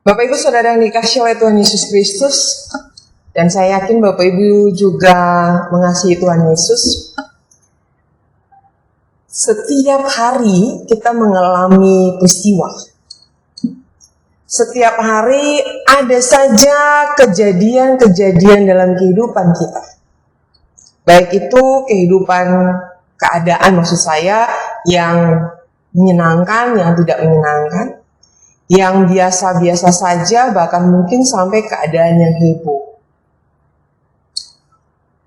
Bapak Ibu Saudara yang dikasihi oleh Tuhan Yesus Kristus, dan saya yakin Bapak Ibu juga mengasihi Tuhan Yesus. Setiap hari kita mengalami peristiwa. Setiap hari ada saja kejadian-kejadian dalam kehidupan kita. Baik itu kehidupan keadaan maksud saya yang menyenangkan, yang tidak menyenangkan, yang biasa-biasa saja, bahkan mungkin sampai keadaan yang heboh.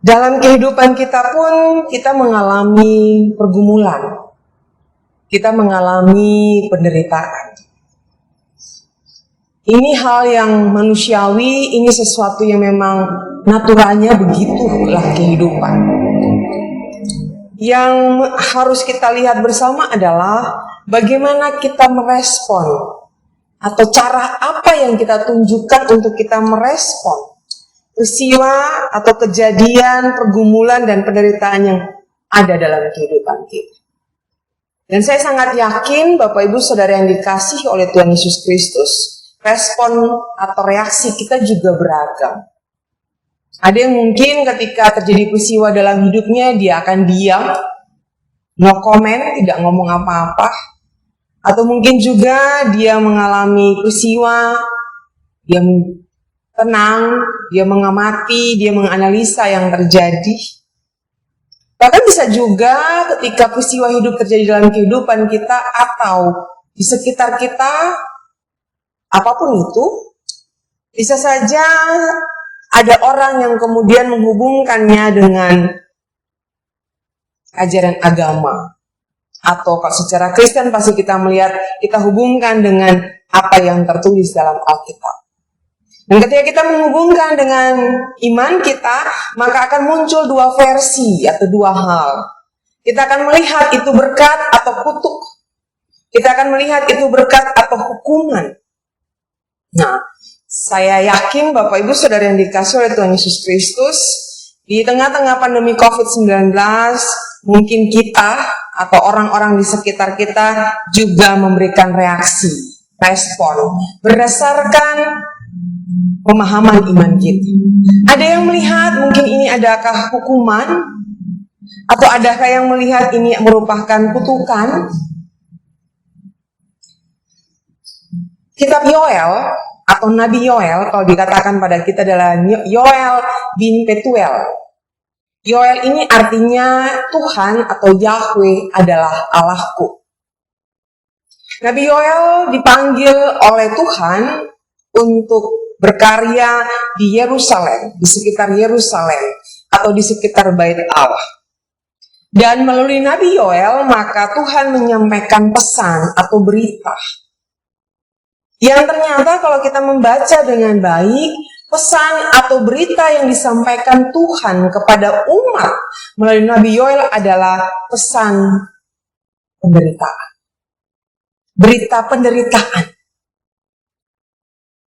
Dalam kehidupan kita pun kita mengalami pergumulan, kita mengalami penderitaan. Ini hal yang manusiawi, ini sesuatu yang memang naturalnya begitulah kehidupan. Yang harus kita lihat bersama adalah bagaimana kita merespon atau cara apa yang kita tunjukkan untuk kita merespon peristiwa atau kejadian, pergumulan, dan penderitaan yang ada dalam kehidupan kita. Dan saya sangat yakin Bapak Ibu Saudara yang dikasihi oleh Tuhan Yesus Kristus, respon atau reaksi kita juga beragam. Ada yang mungkin ketika terjadi peristiwa dalam hidupnya, dia akan diam, no comment, tidak ngomong apa-apa. Atau mungkin juga dia mengalami peristiwa, dia tenang, dia mengamati, dia menganalisa yang terjadi. Bahkan bisa juga ketika peristiwa hidup terjadi dalam kehidupan kita atau di sekitar kita, apapun itu, bisa saja ada orang yang kemudian menghubungkannya dengan ajaran agama. Atau kalau secara Kristen pasti kita melihat, kita hubungkan dengan apa yang tertulis dalam Alkitab. Dan ketika kita menghubungkan dengan iman kita, maka akan muncul dua versi atau dua hal. Kita akan melihat itu berkat atau kutuk. Kita akan melihat itu berkat atau hukuman. Nah, saya yakin Bapak Ibu Saudara yang dikasihi oleh Tuhan Yesus Kristus, di tengah-tengah pandemi COVID-19, mungkin kita atau orang-orang di sekitar kita juga memberikan reaksi, respon, berdasarkan pemahaman iman kita. Ada yang melihat mungkin ini adakah hukuman, atau adakah yang melihat ini merupakan kutukan. Kitab Yoel atau Nabi Yoel, kalau dikatakan pada kita adalah Yoel bin Petuel. Yoel ini artinya Tuhan atau Yahweh adalah Allahku. Nabi Yoel dipanggil oleh Tuhan untuk berkarya di Yerusalem, di sekitar Yerusalem, atau di sekitar Bait Allah. Dan melalui Nabi Yoel, maka Tuhan menyampaikan pesan atau berita. Yang ternyata kalau kita membaca dengan baik, pesan atau berita yang disampaikan Tuhan kepada umat melalui Nabi Yoel adalah pesan penderitaan. Berita penderitaan.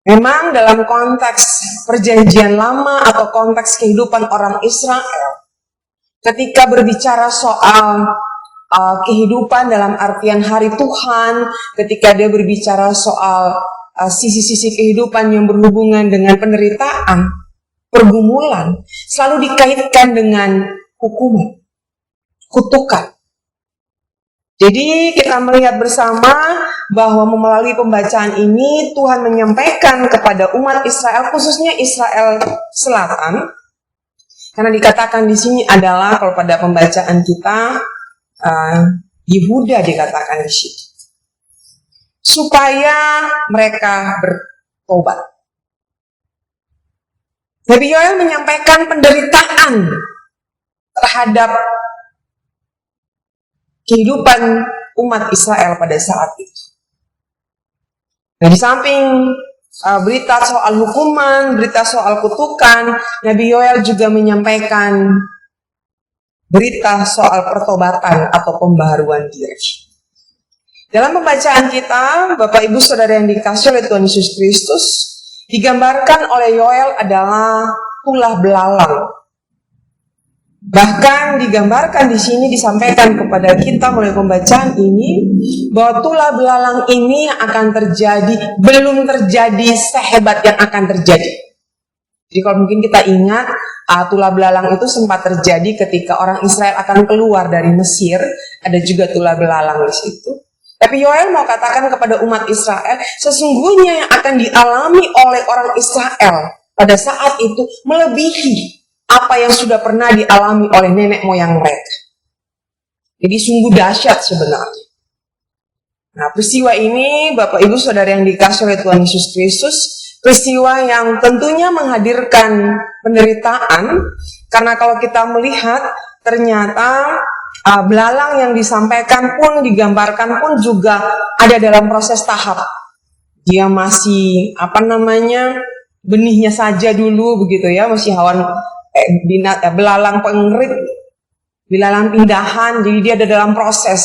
Memang dalam konteks perjanjian lama atau konteks kehidupan orang Israel, ketika berbicara soal kehidupan dalam artian hari Tuhan, ketika dia berbicara soal sisi-sisi kehidupan yang berhubungan dengan penderitaan, pergumulan, selalu dikaitkan dengan hukuman, kutukan. Jadi kita melihat bersama bahwa melalui pembacaan ini Tuhan menyampaikan kepada umat Israel, khususnya Israel Selatan, karena dikatakan di sini adalah kalau pada pembacaan kita Yehuda dikatakan di situ, supaya mereka bertobat. Nabi Yoel menyampaikan penderitaan terhadap kehidupan umat Israel pada saat itu. Nah, di samping berita soal hukuman, berita soal kutukan, Nabi Yoel juga menyampaikan berita soal pertobatan atau pembaharuan diri. Dalam pembacaan kita, Bapak Ibu Saudara yang dikasihi oleh Tuhan Yesus Kristus, digambarkan oleh Yoel adalah tulah belalang. Bahkan digambarkan di sini, disampaikan kepada kita melalui pembacaan ini bahwa tulah belalang ini akan terjadi, belum terjadi sehebat yang akan terjadi. Jadi kalau mungkin kita ingat, tulah belalang itu sempat terjadi ketika orang Israel akan keluar dari Mesir, ada juga tulah belalang di situ. Tapi Yoel mau katakan kepada umat Israel, sesungguhnya yang akan dialami oleh orang Israel pada saat itu melebihi apa yang sudah pernah dialami oleh nenek moyang mereka. Jadi sungguh dahsyat sebenarnya. Nah, peristiwa ini, Bapak Ibu Saudara yang dikasihi oleh Tuhan Yesus Kristus, peristiwa yang tentunya menghadirkan penderitaan, karena kalau kita melihat ternyata belalang yang disampaikan pun, digambarkan pun juga ada dalam proses tahap. Dia masih benihnya saja dulu begitu ya, masih belalang pengerit, belalang pindahan, jadi dia ada dalam proses.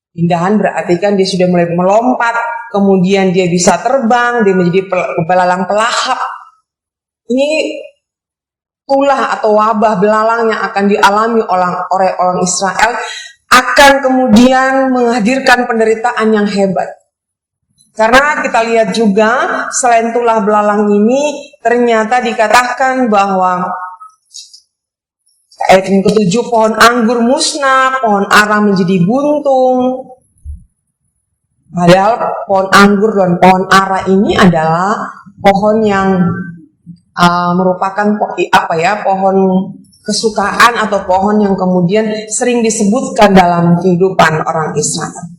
Pindahan berarti kan dia sudah mulai melompat, kemudian dia bisa terbang, dia menjadi belalang pelahap. Ini tulah atau wabah belalang yang akan dialami oleh orang Israel akan kemudian menghadirkan penderitaan yang hebat. Karena kita lihat juga selain tulah belalang ini ternyata dikatakan bahwa ayat yang ke-7 pohon anggur musnah, pohon ara menjadi buntung. Padahal pohon anggur dan pohon ara ini adalah pohon yang merupakan pohon kesukaan atau pohon yang kemudian sering disebutkan dalam kehidupan orang Israel.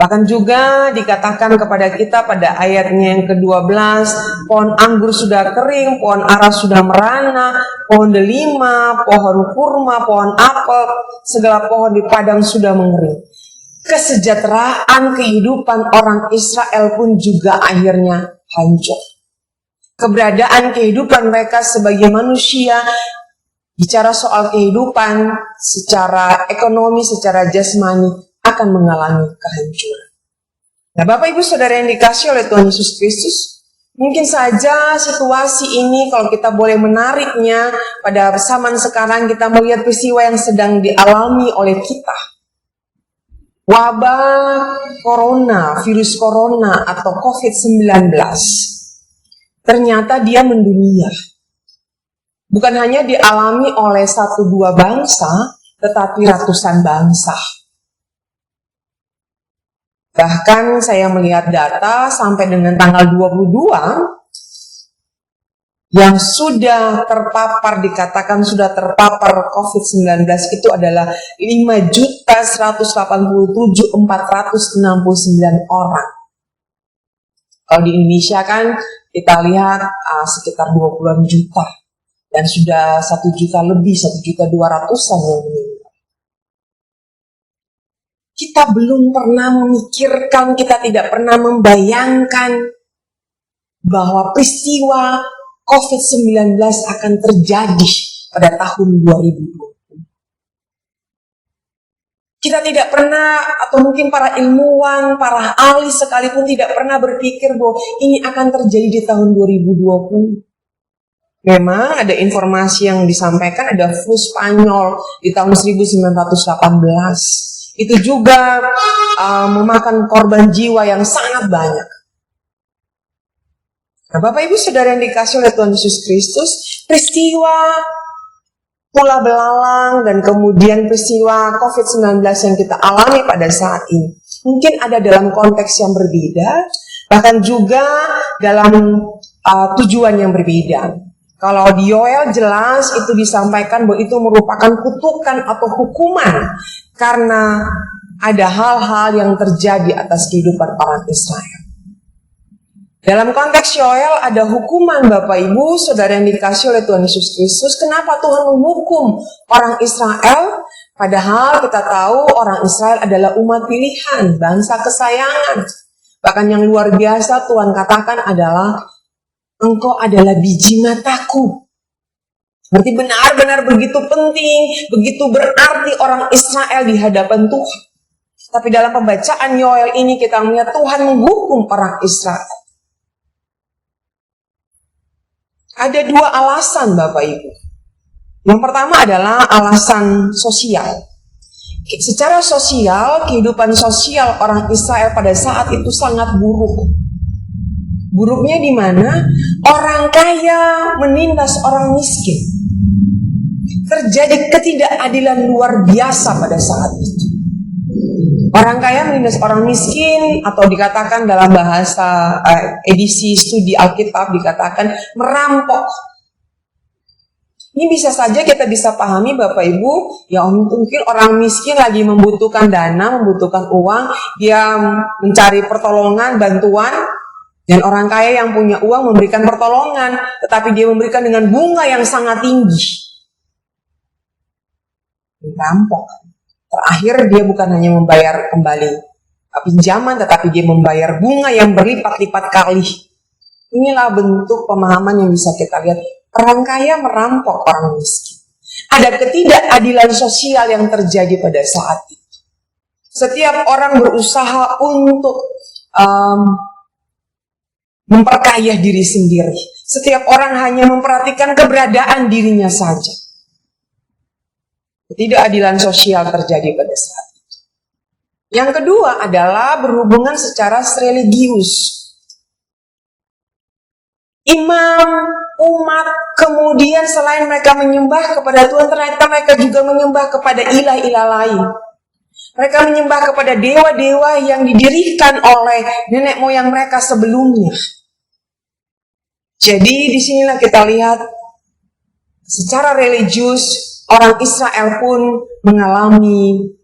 Bahkan juga dikatakan kepada kita pada ayatnya yang ke-12, pohon anggur sudah kering, pohon ara sudah merana, pohon delima, pohon kurma, pohon apel, segala pohon di padang sudah mengering. Kesejahteraan kehidupan orang Israel pun juga akhirnya hancur. Keberadaan kehidupan mereka sebagai manusia, bicara soal kehidupan secara ekonomi, secara jasmani, akan mengalami kehancuran. Nah, Bapak Ibu Saudara yang dikasihi oleh Tuhan Yesus Kristus, mungkin saja situasi ini kalau kita boleh menariknya pada zaman sekarang, kita melihat peristiwa yang sedang dialami oleh kita. Wabah corona, virus corona atau COVID-19, ternyata dia mendunia. Bukan hanya dialami oleh 1-2 bangsa, tetapi ratusan bangsa. Bahkan saya melihat data sampai dengan tanggal 22 yang sudah terpapar, dikatakan sudah terpapar COVID-19 itu adalah 5.187.469 orang. Kalau di Indonesia kan kita lihat sekitar 20-an juta dan sudah 1 juta lebih, 1.200.000-an yang meninggal. Kita belum pernah memikirkan, kita tidak pernah membayangkan bahwa peristiwa COVID-19 akan terjadi pada tahun 2020. Kita tidak pernah, atau mungkin para ilmuwan, para ahli sekalipun tidak pernah berpikir bahwa ini akan terjadi di tahun 2020. Memang ada informasi yang disampaikan, ada flu Spanyol di tahun 1918. Itu juga memakan korban jiwa yang sangat banyak. Nah, Bapak Ibu Saudara yang dikasihi oleh Tuhan Yesus Kristus, peristiwa tulah belalang dan kemudian peristiwa COVID-19 yang kita alami pada saat ini mungkin ada dalam konteks yang berbeda, bahkan juga dalam tujuan yang berbeda. Kalau di Yoel jelas itu disampaikan bahwa itu merupakan kutukan atau hukuman karena ada hal-hal yang terjadi atas kehidupan orang Israel. Dalam konteks Yoel ada hukuman, Bapak Ibu Saudara yang dikasihi oleh Tuhan Yesus Kristus. Kenapa Tuhan menghukum orang Israel? Padahal kita tahu orang Israel adalah umat pilihan, bangsa kesayangan. Bahkan yang luar biasa Tuhan katakan adalah, engkau adalah biji mataku. Berarti benar-benar begitu penting, begitu berarti orang Israel di hadapan Tuhan. Tapi dalam pembacaan Yoel ini kita melihat Tuhan menghukum orang Israel. Ada 2 alasan, Bapak Ibu. Yang pertama adalah alasan sosial. Secara sosial, kehidupan sosial orang Israel pada saat itu sangat buruk. Buruknya di mana orang kaya menindas orang miskin. Terjadi ketidakadilan luar biasa pada saat itu. Orang kaya menindas orang miskin, atau dikatakan dalam bahasa edisi studi Alkitab dikatakan merampok. Ini bisa saja kita bisa pahami Bapak Ibu, ya mungkin orang miskin lagi membutuhkan dana, membutuhkan uang, dia mencari pertolongan, bantuan, dan orang kaya yang punya uang memberikan pertolongan, tetapi dia memberikan dengan bunga yang sangat tinggi. Merampok. Terakhir dia bukan hanya membayar kembali pinjaman, tetapi dia membayar bunga yang berlipat-lipat kali. Inilah bentuk pemahaman yang bisa kita lihat. Orang kaya merampok orang miskin. Ada ketidakadilan sosial yang terjadi pada saat itu. Setiap orang berusaha untuk memperkaya diri sendiri. Setiap orang hanya memperhatikan keberadaan dirinya saja. Ketidakadilan sosial terjadi pada saat itu. Yang kedua adalah berhubungan secara religius. Imam, umat, kemudian selain mereka menyembah kepada Tuhan, ternyata mereka juga menyembah kepada ilah-ilah lain. Mereka menyembah kepada dewa-dewa yang didirikan oleh nenek moyang mereka sebelumnya. Jadi disinilah kita lihat secara religius orang Israel pun mengalami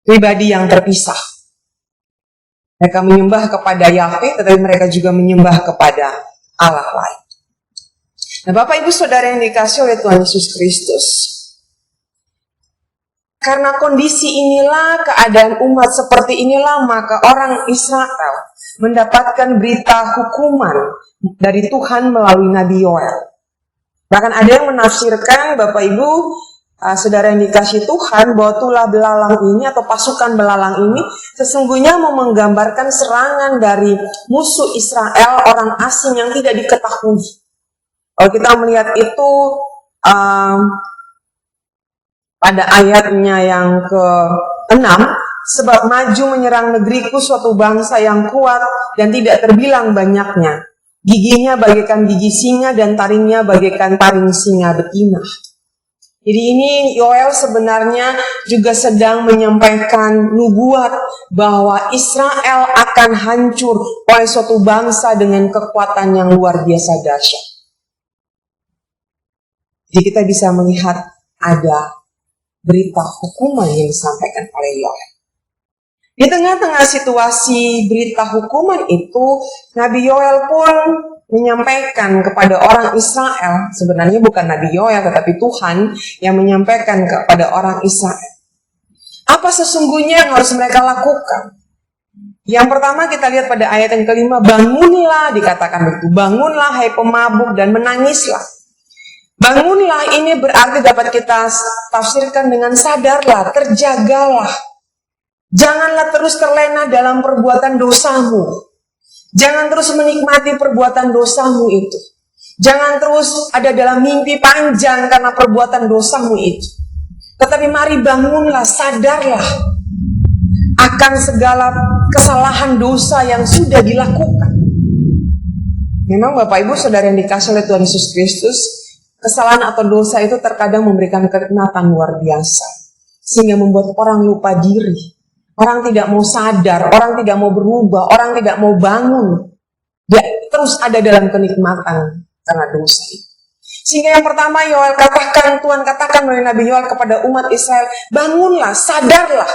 pribadi yang terpisah. Mereka menyembah kepada Yahweh, tetapi mereka juga menyembah kepada Allah lain. Nah, Bapak Ibu Saudara yang dikasihi oleh Tuhan Yesus Kristus, karena kondisi inilah, keadaan umat seperti inilah, maka orang Israel mendapatkan berita hukuman dari Tuhan melalui Nabi Yoel. Bahkan ada yang menafsirkan, Bapak Ibu Saudara yang dikasihi Tuhan, bahwa tulah belalang ini atau pasukan belalang ini sesungguhnya mau menggambarkan serangan dari musuh Israel, orang asing yang tidak diketahui. Kalau kita melihat itu pada ayatnya yang ke-6, sebab maju menyerang negeriku suatu bangsa yang kuat dan tidak terbilang banyaknya. Giginya bagaikan gigi singa dan taringnya bagaikan taring singa betina. Jadi ini Yoel sebenarnya juga sedang menyampaikan nubuat bahwa Israel akan hancur oleh suatu bangsa dengan kekuatan yang luar biasa dahsyat. Jadi kita bisa melihat ada berita hukuman yang disampaikan oleh Yoel. Di tengah-tengah situasi berita hukuman itu, Nabi Yoel pun menyampaikan kepada orang Israel, sebenarnya bukan Nabi Yoel tetapi Tuhan yang menyampaikan kepada orang Israel apa sesungguhnya yang harus mereka lakukan. Yang pertama kita lihat pada ayat yang kelima, bangunlah, dikatakan begitu, bangunlah hai pemabuk dan menangislah. Bangunlah ini berarti dapat kita tafsirkan dengan sadarlah, terjagalah. Janganlah terus terlena dalam perbuatan dosamu. Jangan terus menikmati perbuatan dosamu itu. Jangan terus ada dalam mimpi panjang karena perbuatan dosamu itu. Tetapi mari bangunlah, sadarlah akan segala kesalahan dosa yang sudah dilakukan. Memang Bapak Ibu Saudara yang dikasihi oleh Tuhan Yesus Kristus, kesalahan atau dosa itu terkadang memberikan kenikmatan luar biasa. Sehingga membuat orang lupa diri. Orang tidak mau sadar, orang tidak mau berubah, orang tidak mau bangun. Dia terus ada dalam kenikmatan karena dosa itu. Sehingga yang pertama Yoel katakan, Tuhan katakan melalui Nabi Yoel kepada umat Israel, bangunlah, sadarlah,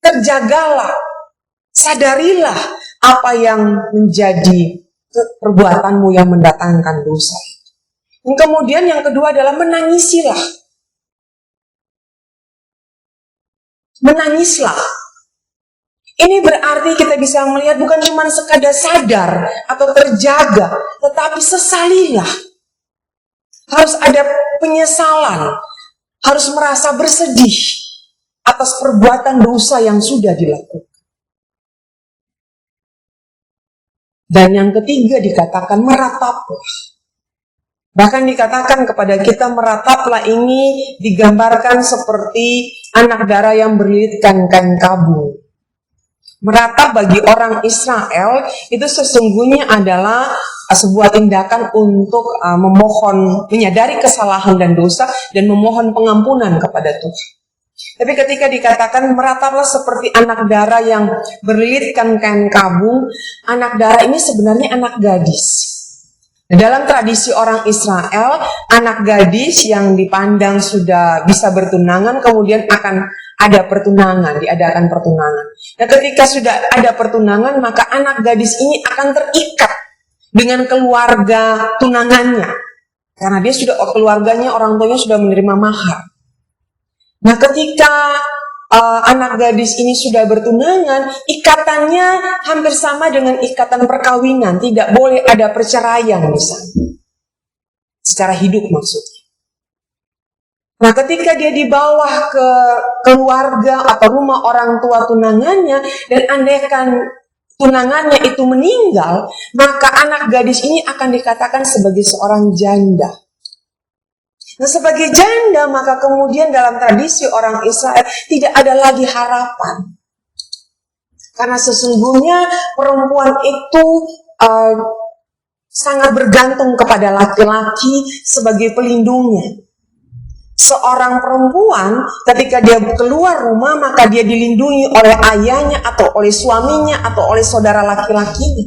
terjagalah, sadarilah apa yang menjadi perbuatanmu yang mendatangkan dosa itu. Dan kemudian yang kedua adalah menangisilah. Menangislah. Ini berarti kita bisa melihat bukan cuma sekadar sadar atau terjaga, tetapi sesalilah. Harus ada penyesalan, harus merasa bersedih atas perbuatan dosa yang sudah dilakukan. Dan yang ketiga dikatakan merataplah. Bahkan dikatakan kepada kita, merataplah ini digambarkan seperti anak darah yang berlilitkan kain kabung. Meratap bagi orang Israel itu sesungguhnya adalah sebuah tindakan untuk memohon, menyadari kesalahan dan dosa, dan memohon pengampunan kepada Tuhan. Tapi ketika dikatakan merataplah seperti anak darah yang berlilitkan kain kabung, anak darah ini sebenarnya anak gadis. Dalam tradisi orang Israel, anak gadis yang dipandang sudah bisa bertunangan, kemudian akan ada pertunangan, diadakan pertunangan. Nah, ketika sudah ada pertunangan, maka anak gadis ini akan terikat dengan keluarga tunangannya. Karena dia sudah, keluarganya, orang tuanya sudah menerima mahar. Nah, ketika anak gadis ini sudah bertunangan, ikatannya hampir sama dengan ikatan perkawinan. Tidak boleh ada perceraian misalnya. Secara hidup maksudnya. Nah, ketika dia dibawa ke keluarga atau rumah orang tua tunangannya, dan andaikan tunangannya itu meninggal, maka anak gadis ini akan dikatakan sebagai seorang janda. Nah, sebagai janda, maka kemudian dalam tradisi orang Israel tidak ada lagi harapan. Karena sesungguhnya perempuan itu sangat bergantung kepada laki-laki sebagai pelindungnya. Seorang perempuan ketika dia keluar rumah, maka dia dilindungi oleh ayahnya atau oleh suaminya atau oleh saudara laki-lakinya.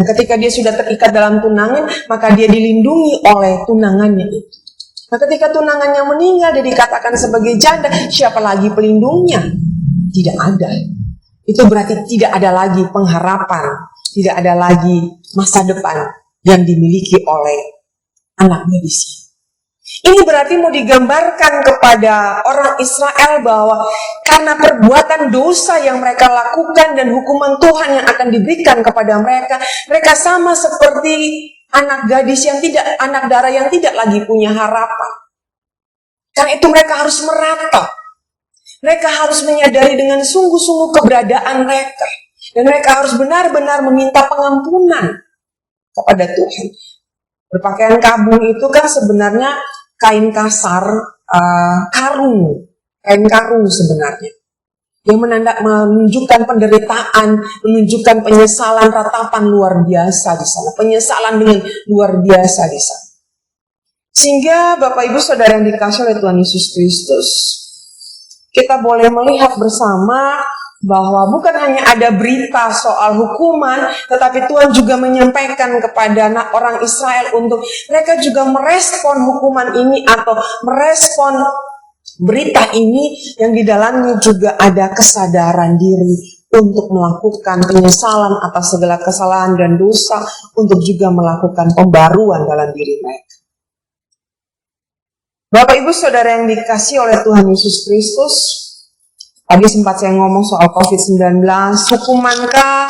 Nah, ketika dia sudah terikat dalam tunangan, maka dia dilindungi oleh tunangannya itu. Nah, ketika tunangannya meninggal, dia dikatakan sebagai janda, siapa lagi pelindungnya? Tidak ada. Itu berarti tidak ada lagi pengharapan, tidak ada lagi masa depan yang dimiliki oleh anak gadis. Ini berarti mau digambarkan kepada orang Israel bahwa karena perbuatan dosa yang mereka lakukan dan hukuman Tuhan yang akan diberikan kepada mereka, mereka sama seperti anak gadis yang tidak, anak darah yang tidak lagi punya harapan. Karena itu mereka harus meratap. Mereka harus menyadari dengan sungguh-sungguh keberadaan mereka. Dan mereka harus benar-benar meminta pengampunan kepada Tuhan. Berpakaian kabung itu kan sebenarnya kain kasar, karung. Kain karung sebenarnya. Yang menunjukkan penderitaan, menunjukkan penyesalan, ratapan luar biasa di sana. Penyesalan dengan luar biasa di sana. Sehingga Bapak Ibu Saudara yang dikasihi oleh Tuhan Yesus Kristus, kita boleh melihat bersama bahwa bukan hanya ada berita soal hukuman, tetapi Tuhan juga menyampaikan kepada orang Israel untuk mereka juga merespon hukuman ini atau merespon berita ini yang di dalamnya juga ada kesadaran diri untuk melakukan penyesalan atas segala kesalahan dan dosa, untuk juga melakukan pembaruan dalam diri mereka. Bapak Ibu Saudara yang dikasihi oleh Tuhan Yesus Kristus, tadi sempat saya ngomong soal COVID-19, hukumankah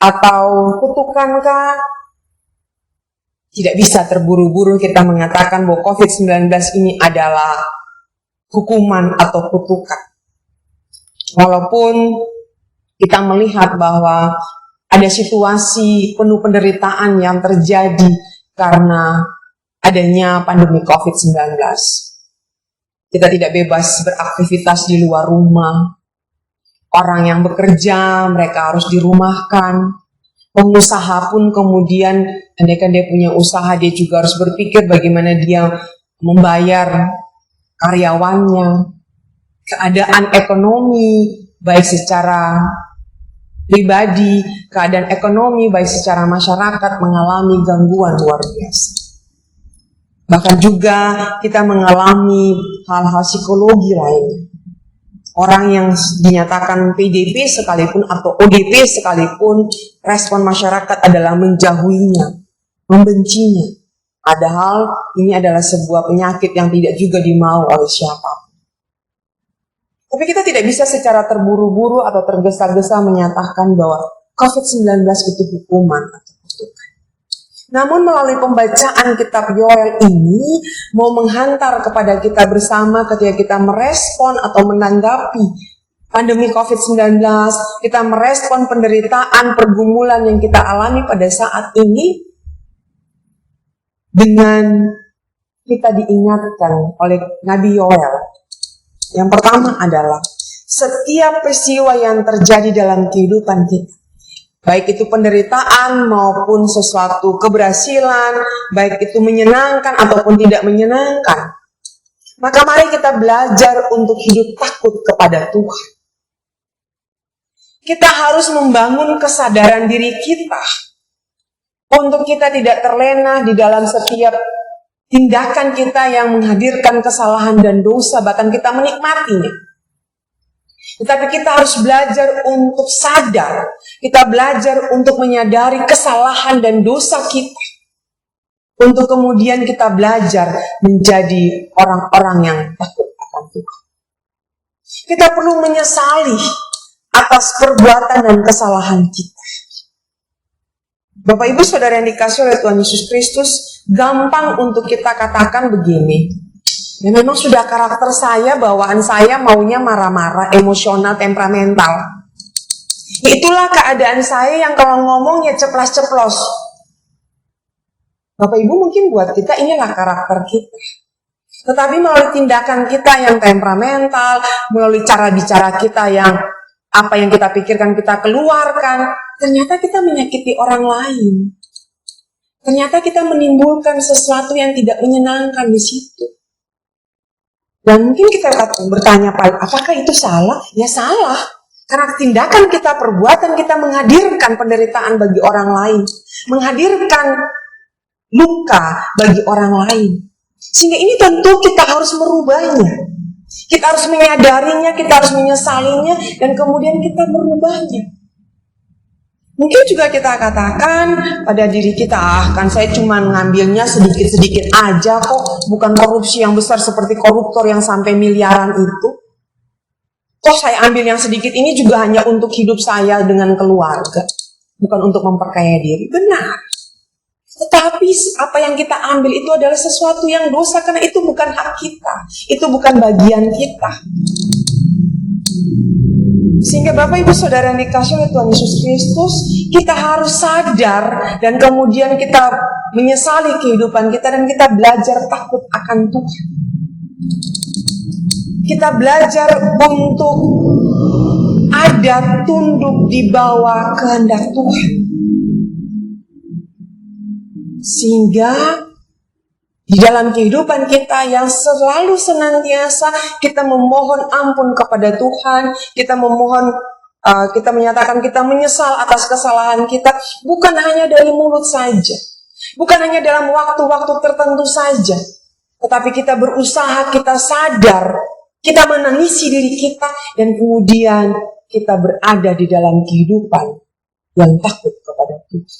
atau kutukankah? Tidak bisa terburu-buru kita mengatakan bahwa COVID-19 ini adalah hukuman atau kutukan. Walaupun kita melihat bahwa ada situasi penuh penderitaan yang terjadi karena adanya pandemi COVID-19. Kita tidak bebas beraktivitas di luar rumah. Orang yang bekerja, mereka harus dirumahkan. Pengusaha pun kemudian, andaikan dia punya usaha, dia juga harus berpikir bagaimana dia membayar karyawannya. Keadaan ekonomi, baik secara pribadi, keadaan ekonomi, baik secara masyarakat, mengalami gangguan luar biasa. Bahkan juga kita mengalami hal-hal psikologi lainnya. Orang yang dinyatakan PDP sekalipun atau ODP sekalipun, respon masyarakat adalah menjauhinya, membencinya. Padahal ini adalah sebuah penyakit yang tidak juga dimau oleh siapapun. Tapi kita tidak bisa secara terburu-buru atau tergesa-gesa menyatakan bahwa COVID-19 itu hukuman atau kutukan. Namun melalui pembacaan kitab Yoel ini mau menghantar kepada kita bersama ketika kita merespon atau menanggapi pandemi COVID-19, kita merespon penderitaan, pergumulan yang kita alami pada saat ini dengan kita diingatkan oleh Nabi Yoel. Yang pertama adalah setiap peristiwa yang terjadi dalam kehidupan kita, baik itu penderitaan maupun sesuatu keberhasilan, baik itu menyenangkan ataupun tidak menyenangkan, maka mari kita belajar untuk hidup takut kepada Tuhan. Kita harus membangun kesadaran diri kita untuk kita tidak terlena di dalam setiap tindakan kita yang menghadirkan kesalahan dan dosa, bahkan kita menikmatinya. Tetapi kita harus belajar untuk sadar, kita belajar untuk menyadari kesalahan dan dosa kita, untuk kemudian kita belajar menjadi orang-orang yang takut akan Tuhan. Kita perlu menyesali atas perbuatan dan kesalahan kita. Bapak Ibu Saudara yang dikasihi oleh Tuhan Yesus Kristus, gampang untuk kita katakan begini. Ya memang sudah karakter saya, bawaan saya maunya marah-marah, emosional, temperamental. Itulah keadaan saya yang kalau ngomong ya ceplas-ceplos. Bapak Ibu mungkin buat kita inilah karakter kita. Tetapi melalui tindakan kita yang temperamental, melalui cara bicara kita yang apa yang kita pikirkan kita keluarkan, ternyata kita menyakiti orang lain. Ternyata kita menimbulkan sesuatu yang tidak menyenangkan di situ. Dan mungkin kita bertanya, apakah itu salah? Ya salah. Karena tindakan kita, perbuatan kita menghadirkan penderitaan bagi orang lain. Menghadirkan luka bagi orang lain. Sehingga ini tentu kita harus merubahnya. Kita harus menyadarinya, kita harus menyesalinya, dan kemudian kita merubahnya. Mungkin juga kita katakan pada diri kita, kan saya cuma ngambilnya sedikit-sedikit aja kok, bukan korupsi yang besar seperti koruptor yang sampai miliaran itu. Kok saya ambil yang sedikit ini juga hanya untuk hidup saya dengan keluarga, bukan untuk memperkaya diri. Benar. Tetapi apa yang kita ambil itu adalah sesuatu yang dosa, karena itu bukan hak kita, itu bukan bagian kita. Sehingga Bapak Ibu Saudara yang dikasihi oleh Tuhan Yesus Kristus, kita harus sadar dan kemudian kita menyesali kehidupan kita dan kita belajar takut akan Tuhan. Kita belajar untuk ada tunduk di bawah kehendak Tuhan. Sehingga di dalam kehidupan kita yang selalu senantiasa kita memohon ampun kepada Tuhan, kita memohon, kita menyatakan kita menyesal atas kesalahan kita, bukan hanya dari mulut saja, bukan hanya dalam waktu-waktu tertentu saja, tetapi kita berusaha, kita sadar, kita menangisi diri kita, dan kemudian kita berada di dalam kehidupan yang takut kepada Tuhan.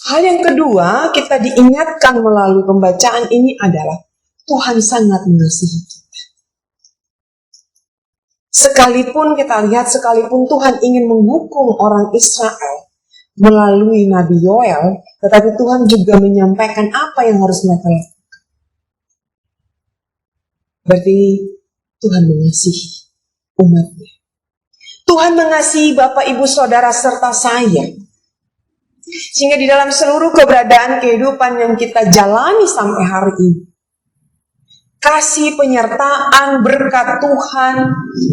Hal yang kedua, kita diingatkan melalui pembacaan ini adalah Tuhan sangat mengasihi kita. Sekalipun kita lihat, sekalipun Tuhan ingin menghukum orang Israel melalui Nabi Yoel, tetapi Tuhan juga menyampaikan apa yang harus mereka lakukan. Berarti Tuhan mengasihi umatnya. Tuhan mengasihi Bapak, Ibu, Saudara, serta saya. Sehingga di dalam seluruh keberadaan kehidupan yang kita jalani sampai hari ini, kasih penyertaan berkat Tuhan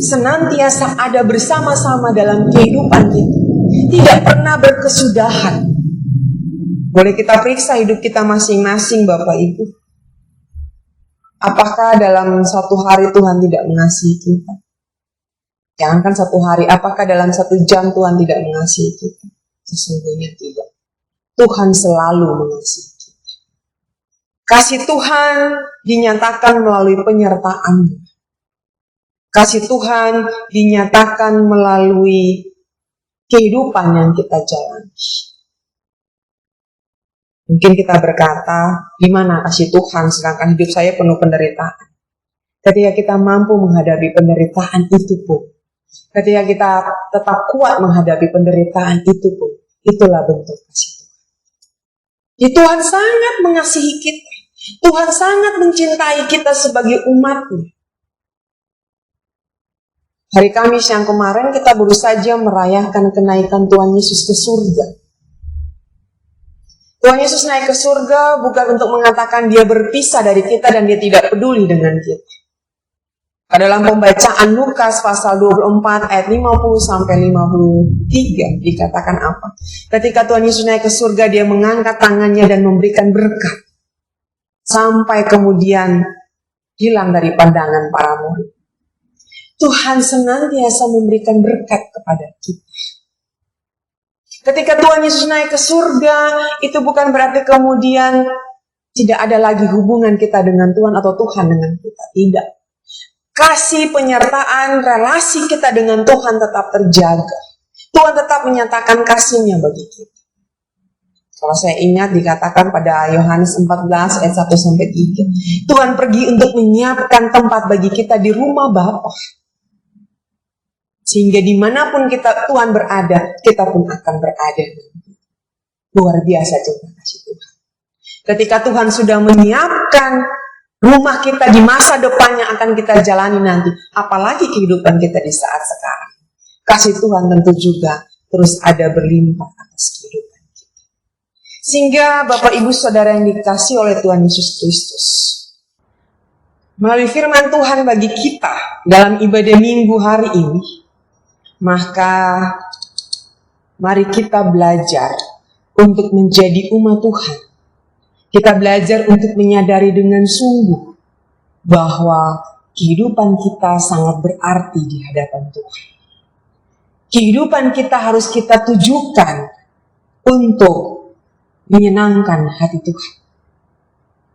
senantiasa ada bersama-sama dalam kehidupan kita. Tidak pernah berkesudahan. Boleh kita periksa hidup kita masing-masing, Bapak Ibu. Apakah dalam satu hari Tuhan tidak mengasihi kita? Jangankan satu hari, apakah dalam 1 jam Tuhan tidak mengasihi kita? Sesungguhnya tidak. Tuhan selalu mengasihi kita. Kasih Tuhan dinyatakan melalui penyertaan. Kasih Tuhan dinyatakan melalui kehidupan yang kita jalani. Mungkin kita berkata, di mana kasih Tuhan sedangkan hidup saya penuh penderitaan. Ketika kita mampu menghadapi penderitaan itu pun, ketika kita tetap kuat menghadapi penderitaan itu pun, itulah bentuk kasih Tuhan. Tuhan sangat mengasihi kita. Tuhan sangat mencintai kita sebagai umat-Nya. Hari Kamis yang kemarin kita baru saja merayakan kenaikan Tuhan Yesus ke surga. Tuhan Yesus naik ke surga bukan untuk mengatakan dia berpisah dari kita dan dia tidak peduli dengan kita. Dalam pembacaan Lukas pasal 24 ayat 50 sampai 53 dikatakan apa? Ketika Tuhan Yesus naik ke surga, dia mengangkat tangannya dan memberikan berkat. Sampai kemudian hilang dari pandangan para murid. Tuhan senantiasa memberikan berkat kepada kita. Ketika Tuhan Yesus naik ke surga, itu bukan berarti kemudian tidak ada lagi hubungan kita dengan Tuhan atau Tuhan dengan kita. Tidak. Kasih, penyertaan, relasi kita dengan Tuhan tetap terjaga. Tuhan tetap menyatakan kasih-Nya bagi kita. Kalau saya ingat dikatakan pada Yohanes 14 ayat 1-3, Tuhan pergi untuk menyiapkan tempat bagi kita di rumah Bapa. Sehingga dimanapun Tuhan berada, kita pun akan berada. Luar biasa juga kasih Tuhan. Ketika Tuhan sudah menyiapkan rumah kita di masa depan yang akan kita jalani nanti, apalagi kehidupan kita di saat sekarang. Kasih Tuhan tentu juga terus ada berlimpah atas kehidupan kita. Sehingga Bapak Ibu Saudara yang dikasihi oleh Tuhan Yesus Kristus, melalui firman Tuhan bagi kita dalam ibadah minggu hari ini, maka mari kita belajar untuk menjadi umat Tuhan. Kita belajar untuk menyadari dengan sungguh bahwa kehidupan kita sangat berarti di hadapan Tuhan. Kehidupan kita harus kita tujukan untuk menyenangkan hati Tuhan.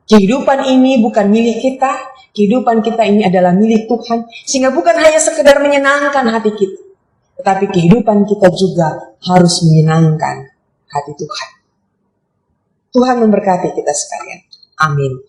Kehidupan ini bukan milik kita, kehidupan kita ini adalah milik Tuhan, sehingga bukan hanya sekedar menyenangkan hati kita, tetapi kehidupan kita juga harus menyenangkan hati Tuhan. Tuhan memberkati kita sekalian. Amin.